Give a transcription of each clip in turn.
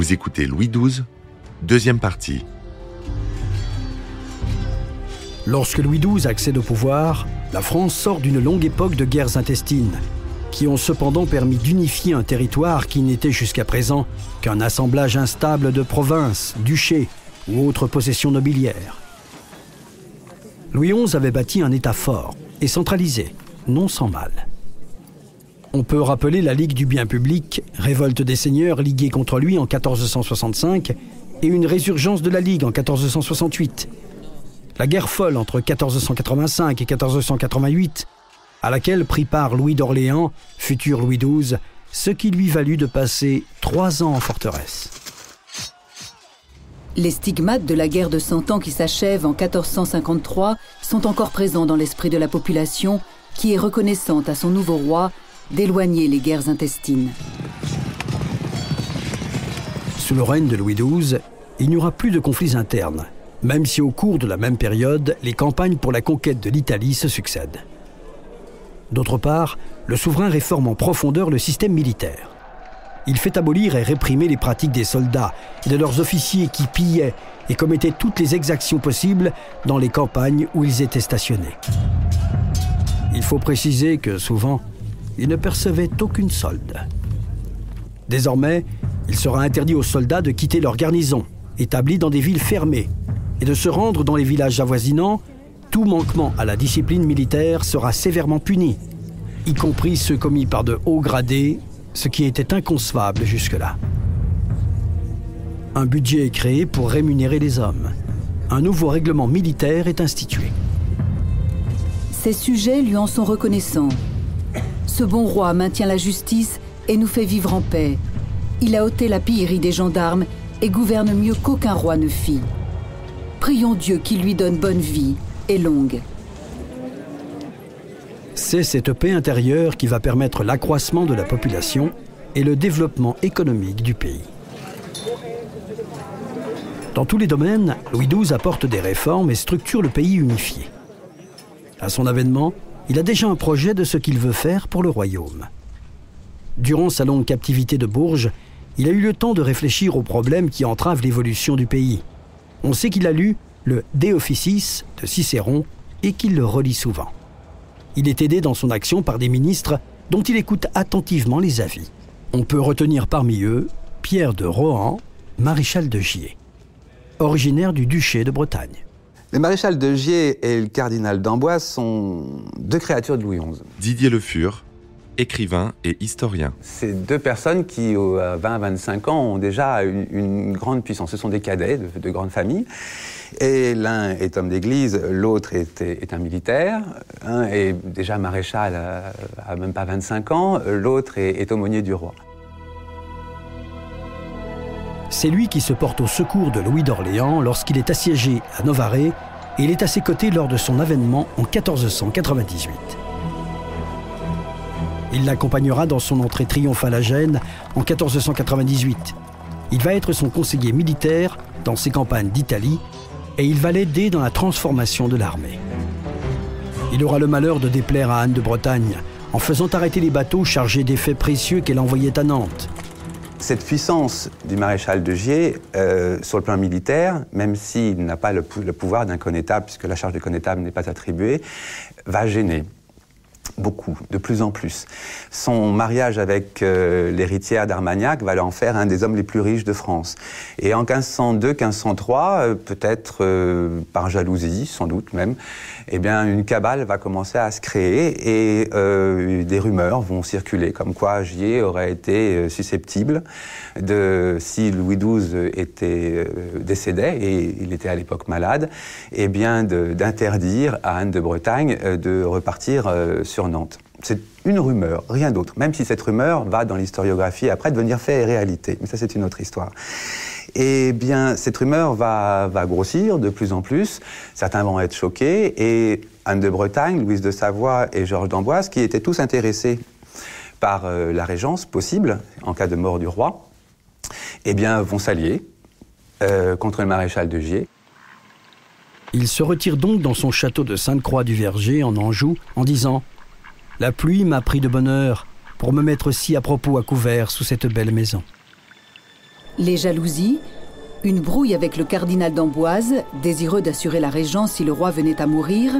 Vous écoutez Louis XII, deuxième partie. Lorsque Louis XII accède au pouvoir, la France sort d'une longue époque de guerres intestines, qui ont cependant permis d'unifier un territoire qui n'était jusqu'à présent qu'un assemblage instable de provinces, duchés ou autres possessions nobiliaires. Louis XI avait bâti un État fort et centralisé, non sans mal. On peut rappeler la Ligue du bien public, révolte des seigneurs ligués contre lui en 1465 et une résurgence de la Ligue en 1468. La guerre folle entre 1485 et 1488, à laquelle prit part Louis d'Orléans, futur Louis XII, ce qui lui valut de passer 3 ans en forteresse. Les stigmates de la guerre de 100 ans qui s'achève en 1453 sont encore présents dans l'esprit de la population qui est reconnaissante à son nouveau roi d'éloigner les guerres intestines. Sous le règne de Louis XII, il n'y aura plus de conflits internes, même si au cours de la même période, les campagnes pour la conquête de l'Italie se succèdent. D'autre part, le souverain réforme en profondeur le système militaire. Il fait abolir et réprimer les pratiques des soldats et de leurs officiers qui pillaient et commettaient toutes les exactions possibles dans les campagnes où ils étaient stationnés. Il faut préciser que souvent, ils ne percevaient aucune solde. Désormais, il sera interdit aux soldats de quitter leur garnison, établie dans des villes fermées, et de se rendre dans les villages avoisinants. Tout manquement à la discipline militaire sera sévèrement puni, y compris ceux commis par de hauts gradés, ce qui était inconcevable jusque-là. Un budget est créé pour rémunérer les hommes. Un nouveau règlement militaire est institué. Ses sujets lui en sont reconnaissants. Ce bon roi maintient la justice et nous fait vivre en paix. Il a ôté la pillerie des gendarmes et gouverne mieux qu'aucun roi ne fit. Prions Dieu qu'il lui donne bonne vie et longue. C'est cette paix intérieure qui va permettre l'accroissement de la population et le développement économique du pays. Dans tous les domaines, Louis XII apporte des réformes et structure le pays unifié. À son avènement, il a déjà un projet de ce qu'il veut faire pour le royaume. Durant sa longue captivité de Bourges, il a eu le temps de réfléchir aux problèmes qui entravent l'évolution du pays. On sait qu'il a lu le De Officiis de Cicéron et qu'il le relit souvent. Il est aidé dans son action par des ministres dont il écoute attentivement les avis. On peut retenir parmi eux Pierre de Rohan, maréchal de Gier, originaire du duché de Bretagne. Le maréchal de Gier et le cardinal d'Amboise sont 2 créatures de Louis XI. Didier Le Fur, écrivain et historien. C'est 2 personnes qui, à 20-25 ans, ont déjà une grande puissance. Ce sont des cadets de grandes familles. Et l'un est homme d'église, l'autre est un militaire. Un est déjà maréchal à même pas 25 ans, l'autre est aumônier du roi. C'est lui qui se porte au secours de Louis d'Orléans lorsqu'il est assiégé à Novare et il est à ses côtés lors de son avènement en 1498. Il l'accompagnera dans son entrée triomphale à Gênes en 1498. Il va être son conseiller militaire dans ses campagnes d'Italie et il va l'aider dans la transformation de l'armée. Il aura le malheur de déplaire à Anne de Bretagne en faisant arrêter les bateaux chargés d'effets précieux qu'elle envoyait à Nantes. Cette puissance du maréchal de Gier, sur le plan militaire, même s'il n'a pas le pouvoir d'un connétable, puisque la charge de connétable n'est pas attribuée, va gêner beaucoup, de plus en plus. Son mariage avec l'héritière d'Armagnac va en faire un des hommes les plus riches de France. Et en 1502-1503, peut-être par jalousie, sans doute même, eh bien, une cabale va commencer à se créer et des rumeurs vont circuler comme quoi Gier aurait été susceptible de, si Louis XII décédait, et il était à l'époque malade, eh bien d'interdire à Anne de Bretagne de repartir sur Nantes. C'est une rumeur, rien d'autre, même si cette rumeur va dans l'historiographie après devenir fait et réalité. Mais ça, c'est une autre histoire. Eh bien, cette rumeur va grossir de plus en plus. Certains vont être choqués. Et Anne de Bretagne, Louise de Savoie et Georges d'Amboise, qui étaient tous intéressés par la régence possible en cas de mort du roi, eh bien, vont s'allier contre le maréchal de Gier. Il se retire donc dans son château de Sainte-Croix-du-Verger en Anjou en disant « La pluie m'a pris de bonne heure pour me mettre si à propos à couvert sous cette belle maison ». Les jalousies, une brouille avec le cardinal d'Amboise, désireux d'assurer la régence si le roi venait à mourir,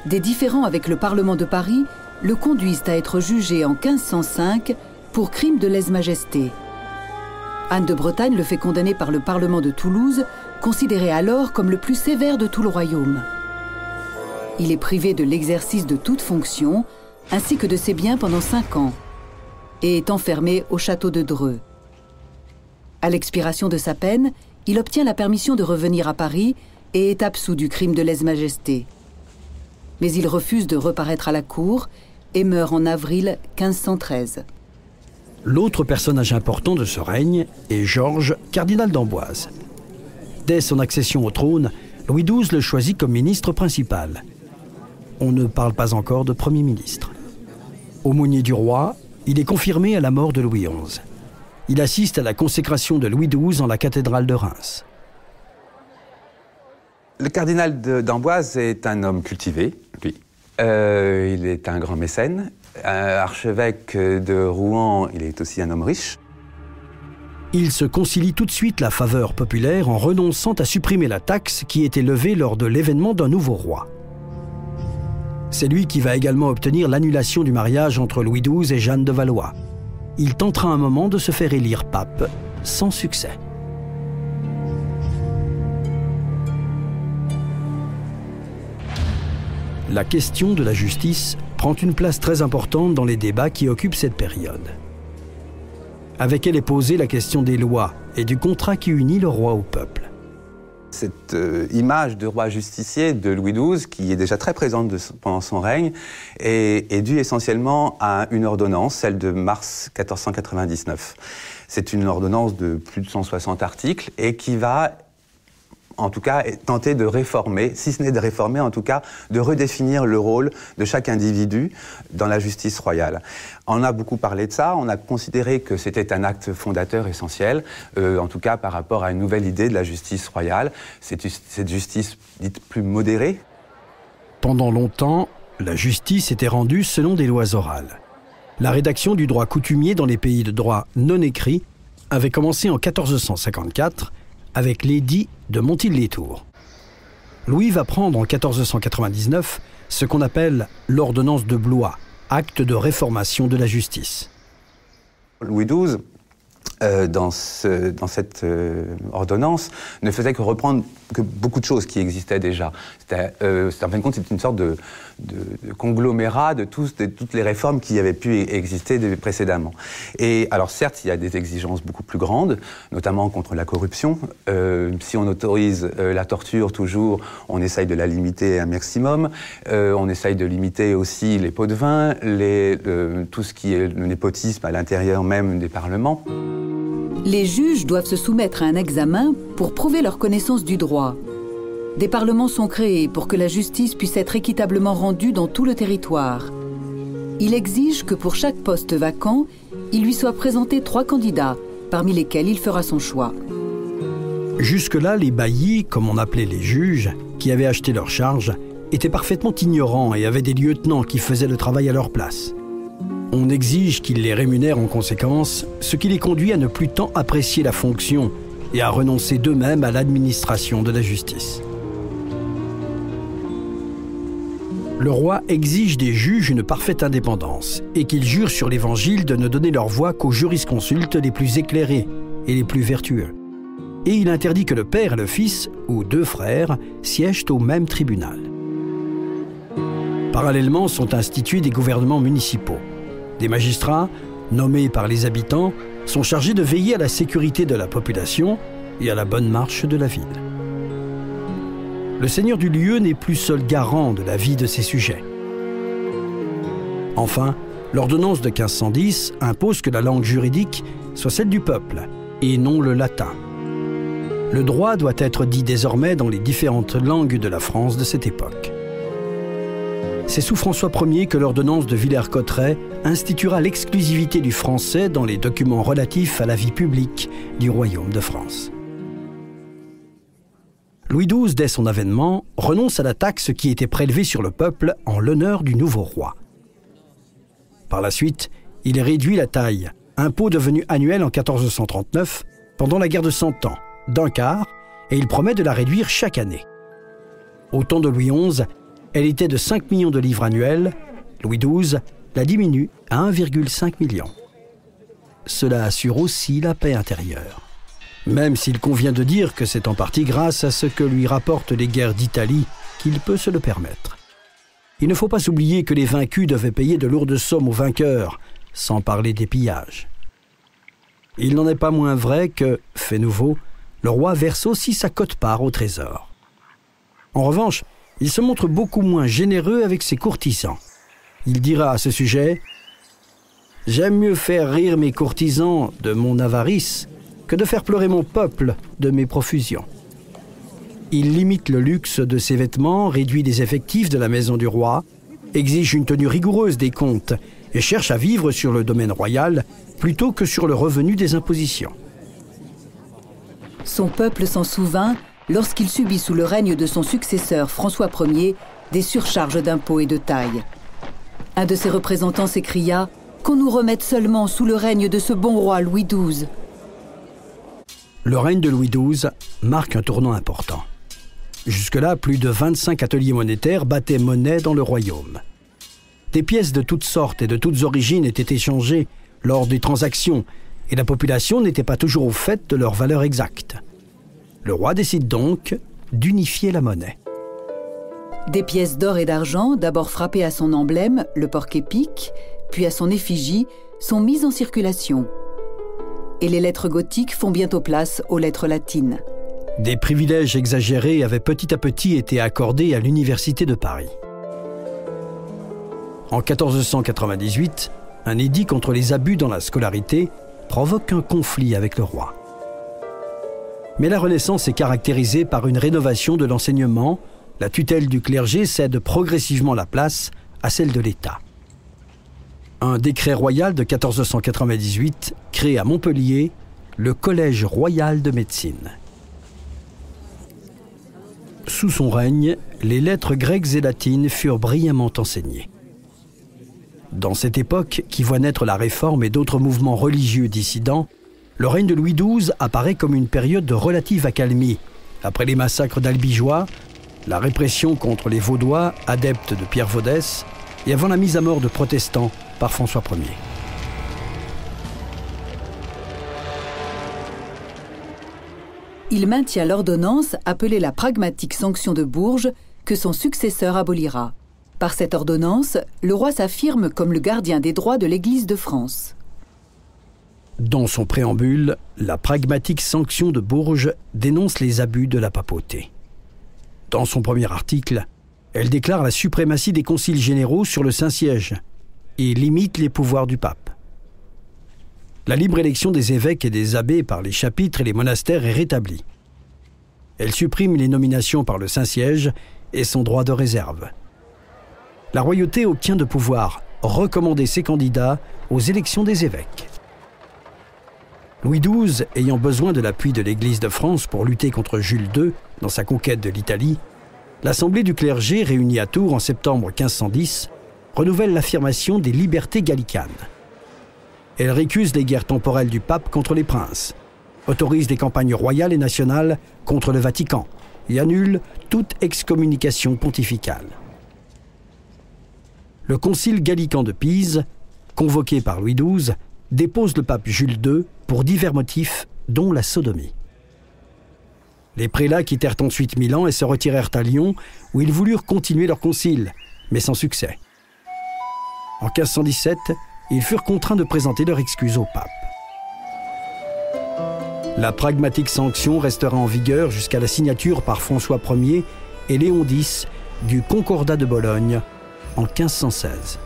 des différends avec le Parlement de Paris le conduisent à être jugé en 1505 pour crime de lèse-majesté. Anne de Bretagne le fait condamner par le Parlement de Toulouse, considéré alors comme le plus sévère de tout le royaume. Il est privé de l'exercice de toute fonction, ainsi que de ses biens pendant 5 ans, et est enfermé au château de Dreux. À l'expiration de sa peine, il obtient la permission de revenir à Paris et est absous du crime de lèse-majesté. Mais il refuse de reparaître à la cour et meurt en avril 1513. L'autre personnage important de ce règne est Georges, cardinal d'Amboise. Dès son accession au trône, Louis XII le choisit comme ministre principal. On ne parle pas encore de Premier ministre. Aumônier du roi, il est confirmé à la mort de Louis XI. Il assiste à la consécration de Louis XII en la cathédrale de Reims. Le cardinal d'Amboise est un homme cultivé, lui. Il est un grand mécène. Archevêque de Rouen, il est aussi un homme riche. Il se concilie tout de suite la faveur populaire en renonçant à supprimer la taxe qui était levée lors de l'événement d'un nouveau roi. C'est lui qui va également obtenir l'annulation du mariage entre Louis XII et Jeanne de Valois. Il tentera un moment de se faire élire pape, sans succès. La question de la justice prend une place très importante dans les débats qui occupent cette période. Avec elle est posée la question des lois et du contrat qui unit le roi au peuple. Cette image de roi justicier de Louis XII, qui est déjà très présente pendant son règne, est due essentiellement à une ordonnance, celle de mars 1499. C'est une ordonnance de plus de 160 articles et qui va, en tout cas, tenter de réformer, si ce n'est de réformer, en tout cas, de redéfinir le rôle de chaque individu dans la justice royale. On a beaucoup parlé de ça, on a considéré que c'était un acte fondateur essentiel, en tout cas par rapport à une nouvelle idée de la justice royale, cette justice dite plus modérée. Pendant longtemps, la justice était rendue selon des lois orales. La rédaction du droit coutumier dans les pays de droit non écrit avait commencé en 1454 avec l'édit de Montil-les-Tours. Louis va prendre en 1499 ce qu'on appelle l'ordonnance de Blois, acte de réformation de la justice. Louis XII, dans cette ordonnance, ne faisait que reprendre beaucoup de choses qui existaient déjà. En fin de compte, c'est une sorte de conglomérat de toutes les réformes qui avaient pu exister précédemment. Et alors certes, il y a des exigences beaucoup plus grandes, notamment contre la corruption. Si on autorise la torture toujours, on essaye de la limiter à un maximum. On essaye de limiter aussi les pots de vin, tout ce qui est le népotisme à l'intérieur même des parlements. Les juges doivent se soumettre à un examen pour prouver leur connaissance du droit. Des parlements sont créés pour que la justice puisse être équitablement rendue dans tout le territoire. Il exige que pour chaque poste vacant, il lui soit présenté 3 candidats, parmi lesquels il fera son choix. Jusque-là, les baillis, comme on appelait les juges, qui avaient acheté leur charge, étaient parfaitement ignorants et avaient des lieutenants qui faisaient le travail à leur place. On exige qu'ils les rémunèrent en conséquence, ce qui les conduit à ne plus tant apprécier la fonction et à renoncer d'eux-mêmes à l'administration de la justice. Le roi exige des juges une parfaite indépendance et qu'ils jurent sur l'Évangile de ne donner leur voix qu'aux jurisconsultes les plus éclairés et les plus vertueux. Et il interdit que le père et le fils, ou 2 frères, siègent au même tribunal. Parallèlement sont institués des gouvernements municipaux. Des magistrats, nommés par les habitants, sont chargés de veiller à la sécurité de la population et à la bonne marche de la ville. Le seigneur du lieu n'est plus seul garant de la vie de ses sujets. Enfin, l'ordonnance de 1510 impose que la langue juridique soit celle du peuple et non le latin. Le droit doit être dit désormais dans les différentes langues de la France de cette époque. C'est sous François Ier que l'ordonnance de Villers-Cotterêts instituera l'exclusivité du français dans les documents relatifs à la vie publique du royaume de France. Louis XII, dès son avènement, renonce à la taxe qui était prélevée sur le peuple en l'honneur du nouveau roi. Par la suite, il réduit la taille, impôt devenu annuel en 1439, pendant la guerre de 100 Ans, d'un quart, et il promet de la réduire chaque année. Au temps de Louis XI, elle était de 5 millions de livres annuels. Louis XII la diminue à 1,5 million. Cela assure aussi la paix intérieure. Même s'il convient de dire que c'est en partie grâce à ce que lui rapportent les guerres d'Italie qu'il peut se le permettre. Il ne faut pas s'oublier que les vaincus devaient payer de lourdes sommes aux vainqueurs, sans parler des pillages. Il n'en est pas moins vrai que, fait nouveau, le roi verse aussi sa quote-part au trésor. En revanche, il se montre beaucoup moins généreux avec ses courtisans. Il dira à ce sujet « J'aime mieux faire rire mes courtisans de mon avarice que de faire pleurer mon peuple de mes profusions. » Il limite le luxe de ses vêtements, réduit les effectifs de la maison du roi, exige une tenue rigoureuse des comptes et cherche à vivre sur le domaine royal plutôt que sur le revenu des impositions. Son peuple s'en souvint lorsqu'il subit sous le règne de son successeur François Ier des surcharges d'impôts et de tailles. Un de ses représentants s'écria « Qu'on nous remette seulement sous le règne de ce bon roi Louis XII ». Le règne de Louis XII marque un tournant important. Jusque-là, plus de 25 ateliers monétaires battaient monnaie dans le royaume. Des pièces de toutes sortes et de toutes origines étaient échangées lors des transactions et la population n'était pas toujours au fait de leur valeur exacte. Le roi décide donc d'unifier la monnaie. Des pièces d'or et d'argent, d'abord frappées à son emblème, le porc-épic, puis à son effigie, sont mises en circulation. Et les lettres gothiques font bientôt place aux lettres latines. Des privilèges exagérés avaient petit à petit été accordés à l'Université de Paris. En 1498, un édit contre les abus dans la scolarité provoque un conflit avec le roi. Mais la Renaissance est caractérisée par une rénovation de l'enseignement. La tutelle du clergé cède progressivement la place à celle de l'État. Un décret royal de 1498 crée à Montpellier le Collège royal de médecine. Sous son règne, les lettres grecques et latines furent brillamment enseignées. Dans cette époque qui voit naître la Réforme et d'autres mouvements religieux dissidents, le règne de Louis XII apparaît comme une période de relative accalmie. Après les massacres d'Albigeois, la répression contre les Vaudois, adeptes de Pierre Vaudès, et avant la mise à mort de protestants par François Ier. Il maintient l'ordonnance appelée la pragmatique sanction de Bourges que son successeur abolira. Par cette ordonnance, le roi s'affirme comme le gardien des droits de l'Église de France. Dans son préambule, la pragmatique sanction de Bourges dénonce les abus de la papauté. Dans son premier article, elle déclare la suprématie des conciles généraux sur le Saint-Siège et limite les pouvoirs du pape. La libre élection des évêques et des abbés par les chapitres et les monastères est rétablie. Elle supprime les nominations par le Saint-Siège et son droit de réserve. La royauté obtient de pouvoir recommander ses candidats aux élections des évêques. Louis XII, ayant besoin de l'appui de l'Église de France pour lutter contre Jules II dans sa conquête de l'Italie, l'Assemblée du clergé, réunie à Tours en septembre 1510, renouvelle l'affirmation des libertés gallicanes. Elle récuse les guerres temporelles du pape contre les princes, autorise des campagnes royales et nationales contre le Vatican et annule toute excommunication pontificale. Le concile gallican de Pise, convoqué par Louis XII, dépose le pape Jules II pour divers motifs, dont la sodomie. Les prélats quittèrent ensuite Milan et se retirèrent à Lyon, où ils voulurent continuer leur concile, mais sans succès. En 1517, ils furent contraints de présenter leur excuse au pape. La pragmatique sanction restera en vigueur jusqu'à la signature par François Ier et Léon X du Concordat de Bologne en 1516.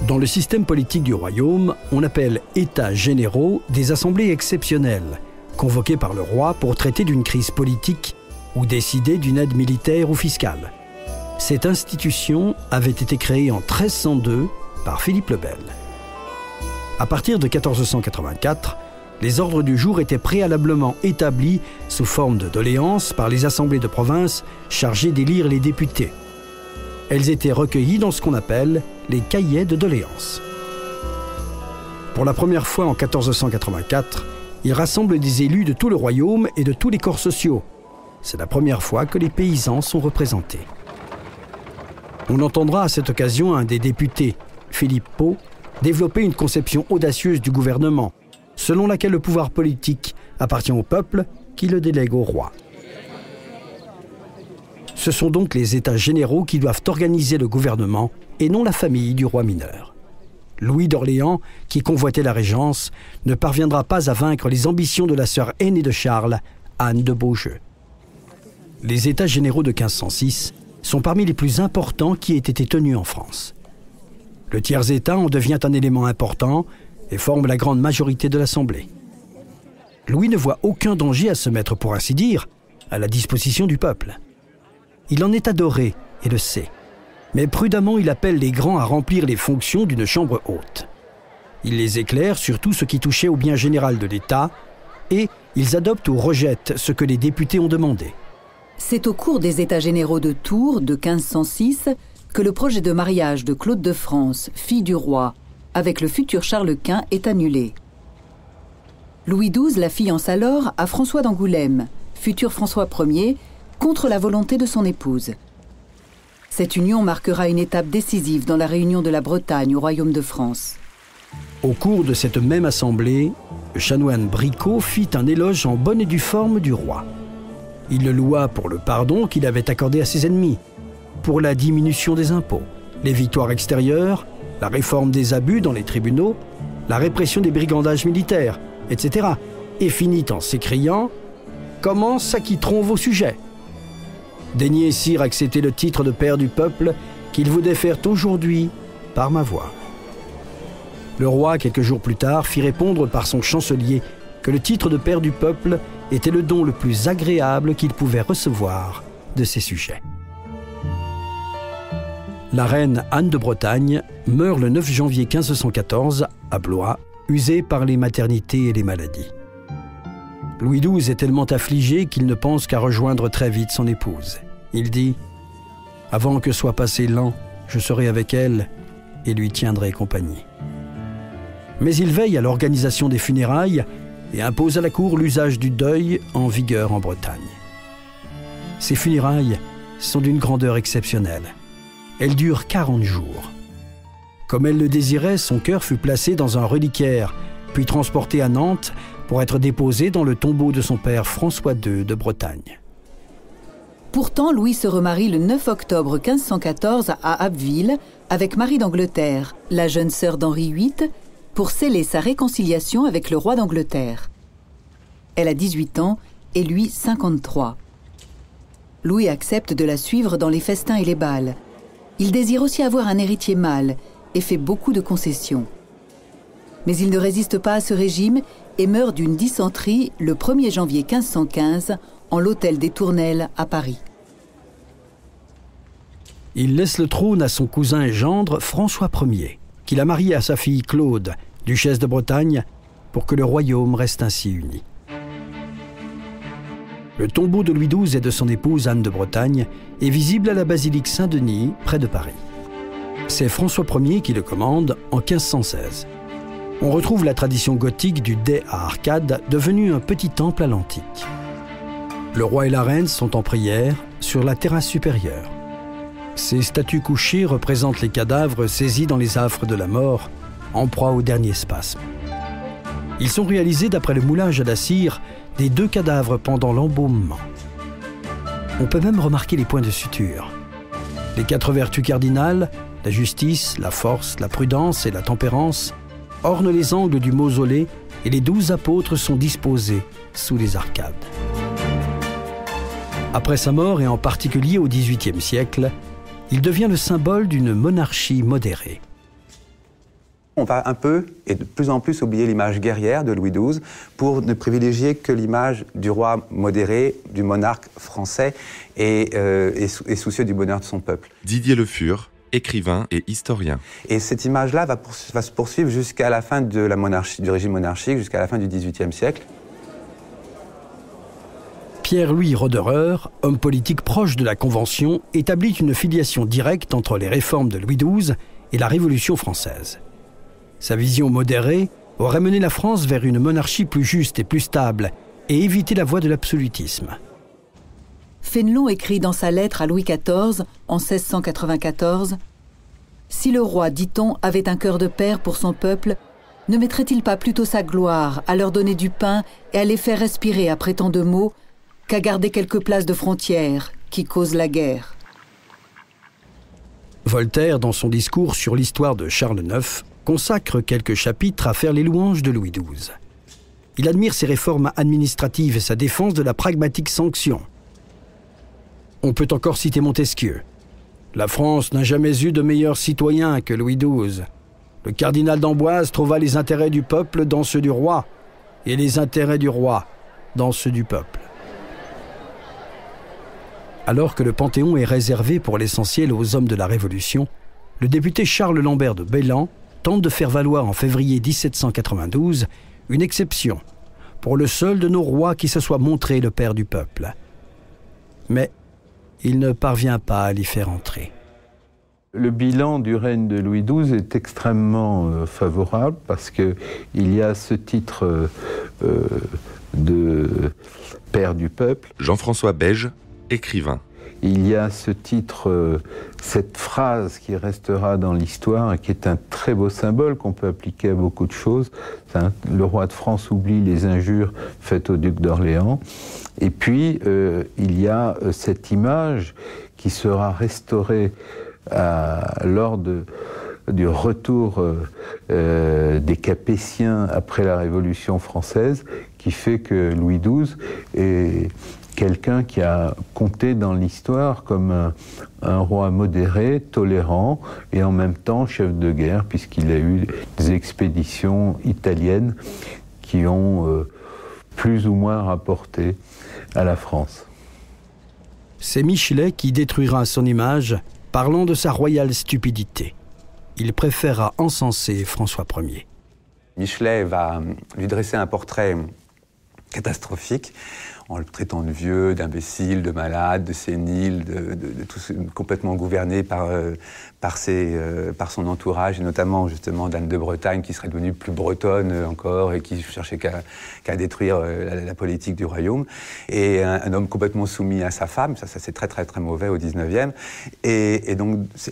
Dans le système politique du royaume, on appelle États généraux des assemblées exceptionnelles, convoquées par le roi pour traiter d'une crise politique ou décider d'une aide militaire ou fiscale. Cette institution avait été créée en 1302 par Philippe le Bel. À partir de 1484, les ordres du jour étaient préalablement établis sous forme de doléances par les assemblées de province chargées d'élire les députés. Elles étaient recueillies dans ce qu'on appelle les cahiers de doléances. Pour la première fois en 1484, Il rassemble des élus de tout le royaume et de tous les corps sociaux. C'est la première fois que les paysans sont représentés. On entendra à cette occasion un des députés, Philippe Pau, développer une conception audacieuse du gouvernement, selon laquelle le pouvoir politique appartient au peuple qui le délègue au roi. Ce sont donc les États généraux qui doivent organiser le gouvernement et non la famille du roi mineur. Louis d'Orléans, qui convoitait la régence, ne parviendra pas à vaincre les ambitions de la sœur aînée de Charles, Anne de Beaujeu. Les États généraux de 1506 sont parmi les plus importants qui aient été tenus en France. Le tiers-État en devient un élément important et forme la grande majorité de l'Assemblée. Louis ne voit aucun danger à se mettre, pour ainsi dire, à la disposition du peuple. Il en est adoré et le sait. Mais prudemment, il appelle les grands à remplir les fonctions d'une chambre haute. Il les éclaire sur tout ce qui touchait au bien général de l'État et ils adoptent ou rejettent ce que les députés ont demandé. C'est au cours des États généraux de Tours de 1506 que le projet de mariage de Claude de France, fille du roi, avec le futur Charles Quint est annulé. Louis XII la fiance alors à François d'Angoulême, futur François Ier, contre la volonté de son épouse. Cette union marquera une étape décisive dans la réunion de la Bretagne au royaume de France. Au cours de cette même assemblée, le chanoine Bricot fit un éloge en bonne et due forme du roi. Il le loua pour le pardon qu'il avait accordé à ses ennemis, pour la diminution des impôts, les victoires extérieures, la réforme des abus dans les tribunaux, la répression des brigandages militaires, etc. Et finit en s'écriant « Comment s'acquitteront vos sujets ?» Daignez, sire, accepter le titre de père du peuple qu'il vous défère aujourd'hui par ma voix. Le roi, quelques jours plus tard, fit répondre par son chancelier que le titre de père du peuple était le don le plus agréable qu'il pouvait recevoir de ses sujets. La reine Anne de Bretagne meurt le 9 janvier 1514 à Blois, usée par les maternités et les maladies. Louis XII est tellement affligé qu'il ne pense qu'à rejoindre très vite son épouse. Il dit « Avant que soit passé l'an, je serai avec elle et lui tiendrai compagnie. » Mais il veille à l'organisation des funérailles et impose à la cour l'usage du deuil en vigueur en Bretagne. Ces funérailles sont d'une grandeur exceptionnelle. Elles durent 40 jours. Comme elle le désirait, son cœur fut placé dans un reliquaire, puis transporté à Nantes pour être déposé dans le tombeau de son père François II de Bretagne. Pourtant, Louis se remarie le 9 octobre 1514 à Abbeville avec Marie d'Angleterre, la jeune sœur d'Henri VIII, pour sceller sa réconciliation avec le roi d'Angleterre. Elle a 18 ans et lui 53. Louis accepte de la suivre dans les festins et les bals. Il désire aussi avoir un héritier mâle et fait beaucoup de concessions. Mais il ne résiste pas à ce régime et meurt d'une dysenterie le 1er janvier 1515 en l'hôtel des Tournelles à Paris. Il laisse le trône à son cousin et gendre François Ier, qu'il a marié à sa fille Claude, duchesse de Bretagne, pour que le royaume reste ainsi uni. Le tombeau de Louis XII et de son épouse Anne de Bretagne est visible à la basilique Saint-Denis, près de Paris. C'est François Ier qui le commande en 1516. On retrouve la tradition gothique du dais à arcades, devenu un petit temple à l'antique. Le roi et la reine sont en prière sur la terrasse supérieure. Ces statues couchées représentent les cadavres saisis dans les affres de la mort, en proie au dernier spasme. Ils sont réalisés d'après le moulage à la cire des 2 cadavres pendant l'embaumement. On peut même remarquer les points de suture. Les 4 vertus cardinales, la justice, la force, la prudence et la tempérance, ornent les angles du mausolée et les 12 apôtres sont disposés sous les arcades. Après sa mort, et en particulier au XVIIIe siècle, il devient le symbole d'une monarchie modérée. On va un peu et de plus en plus oublier l'image guerrière de Louis XII pour ne privilégier que l'image du roi modéré, du monarque français et soucieux du bonheur de son peuple. Didier Le Fur, écrivain et historien. Et cette image-là va se poursuivre jusqu'à la fin de la monarchie, du régime monarchique, jusqu'à la fin du XVIIIe siècle. Pierre-Louis Roederer, homme politique proche de la Convention, établit une filiation directe entre les réformes de Louis XII et la Révolution française. Sa vision modérée aurait mené la France vers une monarchie plus juste et plus stable et évité la voie de l'absolutisme. Fénelon écrit dans sa lettre à Louis XIV, en 1694, « Si le roi, dit-on, avait un cœur de père pour son peuple, ne mettrait-il pas plutôt sa gloire à leur donner du pain et à les faire respirer après tant de maux qu'à garder quelques places de frontières qui causent la guerre ?» Voltaire, dans son discours sur l'histoire de Charles IX, consacre quelques chapitres à faire les louanges de Louis XII. Il admire ses réformes administratives et sa défense de la pragmatique sanction. On peut encore citer Montesquieu. « La France n'a jamais eu de meilleur citoyen que Louis XII. Le cardinal d'Amboise trouva les intérêts du peuple dans ceux du roi, et les intérêts du roi dans ceux du peuple. » Alors que le Panthéon est réservé pour l'essentiel aux hommes de la Révolution, le député Charles Lambert de Bellan tente de faire valoir en février 1792 une exception pour le seul de nos rois qui se soit montré le père du peuple. Mais il ne parvient pas à l'y faire entrer. Le bilan du règne de Louis XII est extrêmement favorable parce qu'il y a ce titre de père du peuple. Jean-François Beige, écrivain. Il y a ce titre, cette phrase qui restera dans l'histoire et qui est un très beau symbole qu'on peut appliquer à beaucoup de choses. Le roi de France oublie les injures faites au duc d'Orléans. Et puis, il y a cette image qui sera restaurée lors du retour des Capétiens après la Révolution française, qui fait que Louis XII est quelqu'un qui a compté dans l'histoire comme un roi modéré, tolérant et en même temps chef de guerre, puisqu'il a eu des expéditions italiennes qui ont plus ou moins rapporté à la France. C'est Michelet qui détruira son image, parlant de sa royale stupidité. Il préférera encenser François Ier. Michelet va lui dresser un portrait catastrophique, en le traitant de vieux, d'imbécile, de malade, de sénile, de tout complètement gouverné par son entourage, et notamment justement d'Anne de Bretagne, qui serait devenue plus bretonne encore et qui cherchait qu'à détruire la politique du royaume. Et un homme complètement soumis à sa femme, ça c'est très très très mauvais au 19e. Et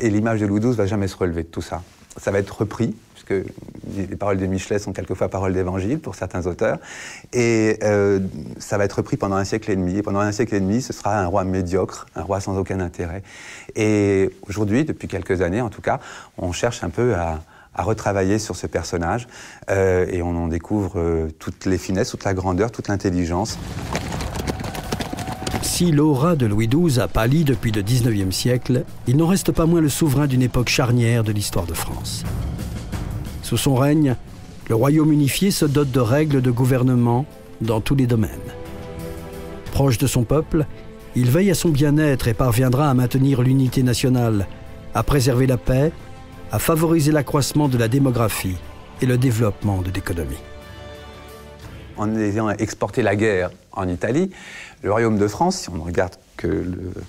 l'image de Louis XII va jamais se relever de tout ça. Ça va être repris, puisque les paroles de Michelet sont quelquefois paroles d'évangile pour certains auteurs, et ça va être repris pendant un siècle et demi. Et pendant un siècle et demi, ce sera un roi médiocre, un roi sans aucun intérêt. Et aujourd'hui, depuis quelques années en tout cas, on cherche un peu à retravailler sur ce personnage, et on en découvre toutes les finesses, toute la grandeur, toute l'intelligence. Si l'aura de Louis XII a pâli depuis le XIXe siècle, il n'en reste pas moins le souverain d'une époque charnière de l'histoire de France. Sous son règne, le royaume unifié se dote de règles de gouvernement dans tous les domaines. Proche de son peuple, il veille à son bien-être et parviendra à maintenir l'unité nationale, à préserver la paix, à favoriser l'accroissement de la démographie et le développement de l'économie. En ayant exporté la guerre en Italie, le royaume de France, si on ne regarde que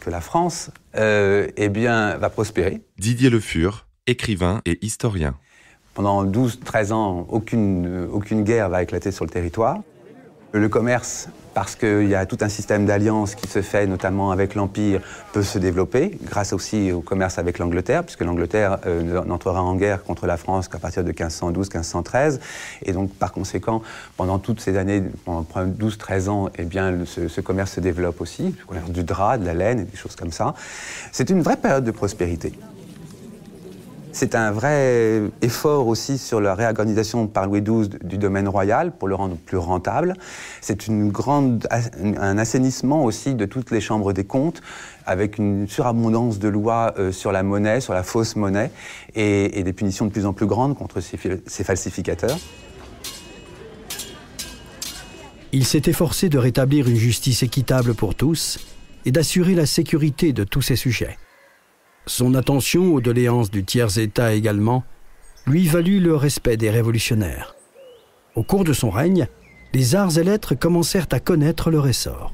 la France, va prospérer. Didier Le Fur, écrivain et historien. Pendant 12-13 ans, aucune guerre va éclater sur le territoire. Le commerce, parce qu'il y a tout un système d'alliances qui se fait, notamment avec l'Empire, peut se développer, grâce aussi au commerce avec l'Angleterre, puisque l'Angleterre n'entrera en guerre contre la France qu'à partir de 1512-1513. Et donc, par conséquent, pendant toutes ces années, pendant 12-13 ans, ce commerce se développe aussi, le commerce du drap, de la laine et des choses comme ça. C'est une vraie période de prospérité. C'est un vrai effort aussi sur la réorganisation par Louis XII du domaine royal pour le rendre plus rentable. C'est un assainissement aussi de toutes les chambres des comptes avec une surabondance de lois sur la monnaie, sur la fausse monnaie et des punitions de plus en plus grandes contre ces falsificateurs. Il s'est efforcé de rétablir une justice équitable pour tous et d'assurer la sécurité de tous ses sujets. Son attention aux doléances du tiers-État également lui valut le respect des révolutionnaires. Au cours de son règne, les arts et lettres commencèrent à connaître leur essor.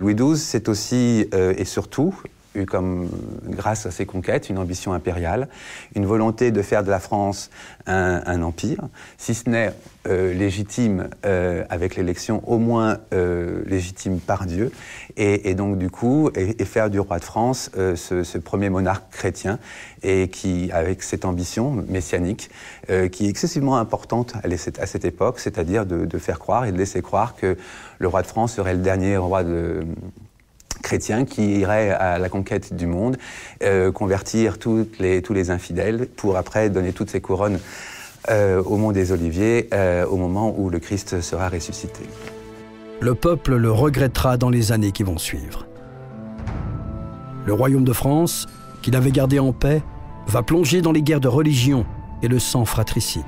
Louis XII, c'est aussi et surtout eu comme, grâce à ses conquêtes, une ambition impériale, une volonté de faire de la France un empire, si ce n'est légitime avec l'élection, au moins légitime par Dieu, et donc du coup, et faire du roi de France ce premier monarque chrétien, et qui, avec cette ambition messianique, qui est excessivement importante à cette époque, c'est-à-dire de faire croire et de laisser croire que le roi de France serait le dernier roi chrétien qui irait à la conquête du monde, convertir tous les infidèles pour après donner toutes ses couronnes au mont des Oliviers au moment où le Christ sera ressuscité. Le peuple le regrettera dans les années qui vont suivre. Le royaume de France, qu'il avait gardé en paix, va plonger dans les guerres de religion et le sang fratricide.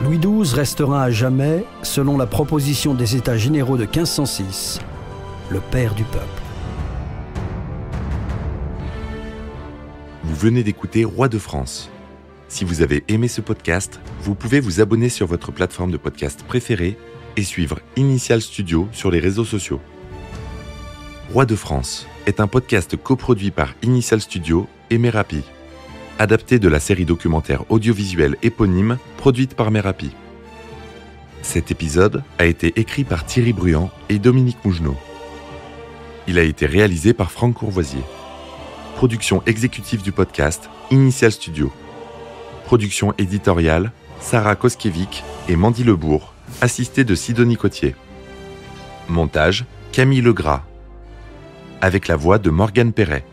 Louis XII restera à jamais, selon la proposition des États généraux de 1506, le père du peuple. Vous venez d'écouter Roi de France. Si vous avez aimé ce podcast, vous pouvez vous abonner sur votre plateforme de podcast préférée et suivre Initial Studio sur les réseaux sociaux. Roi de France est un podcast coproduit par Initial Studio et Merapi, adapté de la série documentaire audiovisuelle éponyme produite par Merapi. Cet épisode a été écrit par Thierry Bruand et Dominique Mougenot. Il a été réalisé par Franck Courvoisier. Production exécutive du podcast, Initial Studio. Production éditoriale, Sarah Koskiewicz et Mandy Lebourg, assistée de Sidonie Cotier. Montage, Camille Legras. Avec la voix de Morgane Perret.